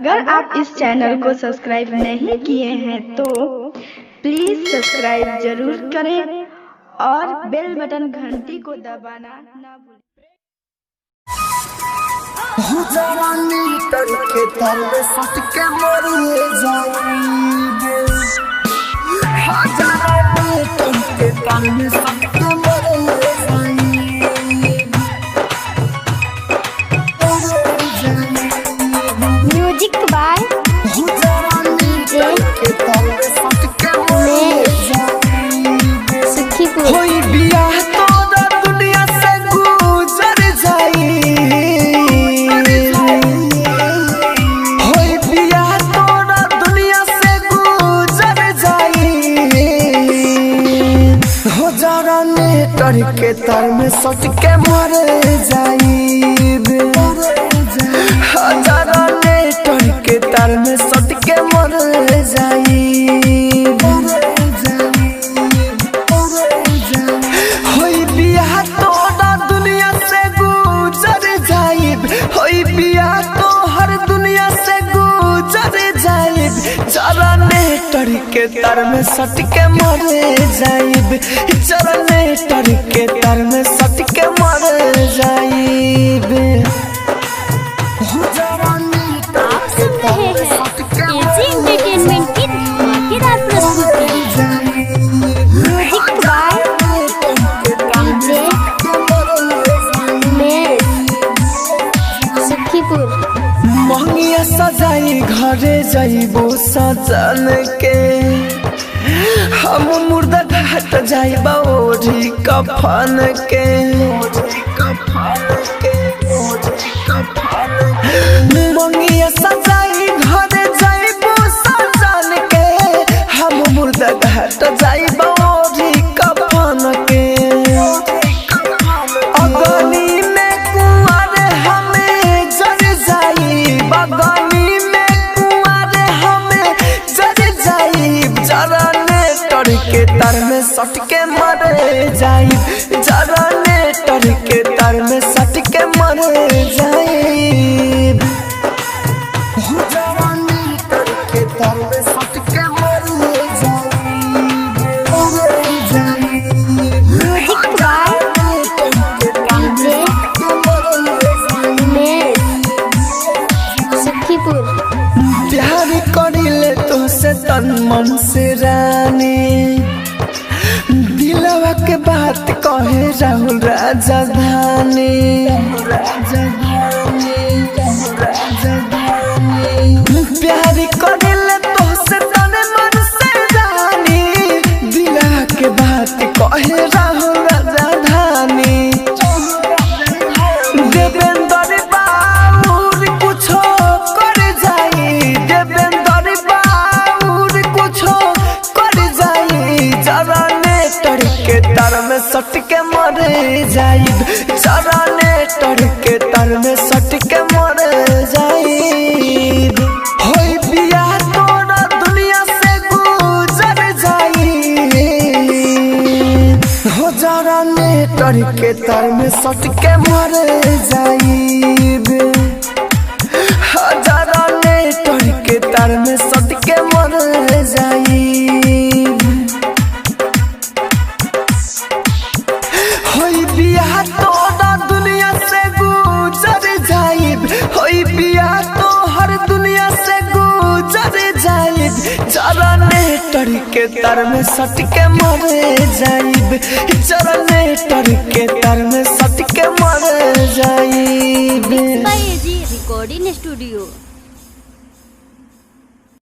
अगर आप इस चैनल को सब्सक्राइब नहीं किए हैं तो प्लीज सब्सक्राइब जरूर करें और बेल बटन घंटी को दबाना ना भूलें। के तरवे सट के मरिए जाएंगे हजारों के तरवे सट के मरिए जाएंगे। म्यूजिक बाय के तरवे सट के मरिए जाएंगे। सुखीपुर कोई बियाह तो दुनिया से गुजर जाई के तर में सट के मर जाइब हजारा लेटर के तर में सट के मर जाइब। होई बियाह तो दुनिया से गुजर जाइब होई बियाह तो हर दुनिया से गुजर जाइब जरा लेटर के तर में सट के मर जाइब जरा लेटर के तर में सट के मर जाइब। आप सुन रहे हैं एजी एंटरटेनमेंट की धमाकेदार प्रस्तुति। म्यूजिक बाय डीजे सुखीपुर मंगिया सजाई घरे जाइबो सजन के हम मुर्दा घाट जाइबा ओढ़ी कफन के मंगिया सजाई घरे जाइबो सजन के हम मुर्दा घाट जाइबा ओढ़ी कफन के। अगनी में कुंवर हमें जर जाई बगनी में कुंवर हमें जर जाई जरा लेटर के तर में सट के मर जाई जरा लेटर के तर में सट के मर जाई जरा लेटर के तर में सट के मर जाई। म्यूजिक बाय डीजे सुखीपुर प्यार करिले तो से तन मन से रानी दिलवा के बात कहे राहुल राजधानी प्यार करिले तो से तन मन से रानी दिलवा के बात कहे राहुल राजधानी। देवेंद्र बाबूर कुछो कर जाई देवेंद्र बाबूर कुछो कर जाई जरा लेटर के तर में सट के मर जाई जरा लेटर के तर में सट के मर जाई। होई बियाह तोरा दुनिया से गुजर जाई हो जरा लेटर के तर में सट के मर जाइब हजारा लेटर के तर में सट के मर जाइब। होई बियाह तो दुनिया से गुजर जाइब होई बियाह तो हर दुनिया से गुजर जाइब जरा लेटर के तर में सट के मर जाइब जरा लेटर के तर में सट के मर जाइब। AG recording studio.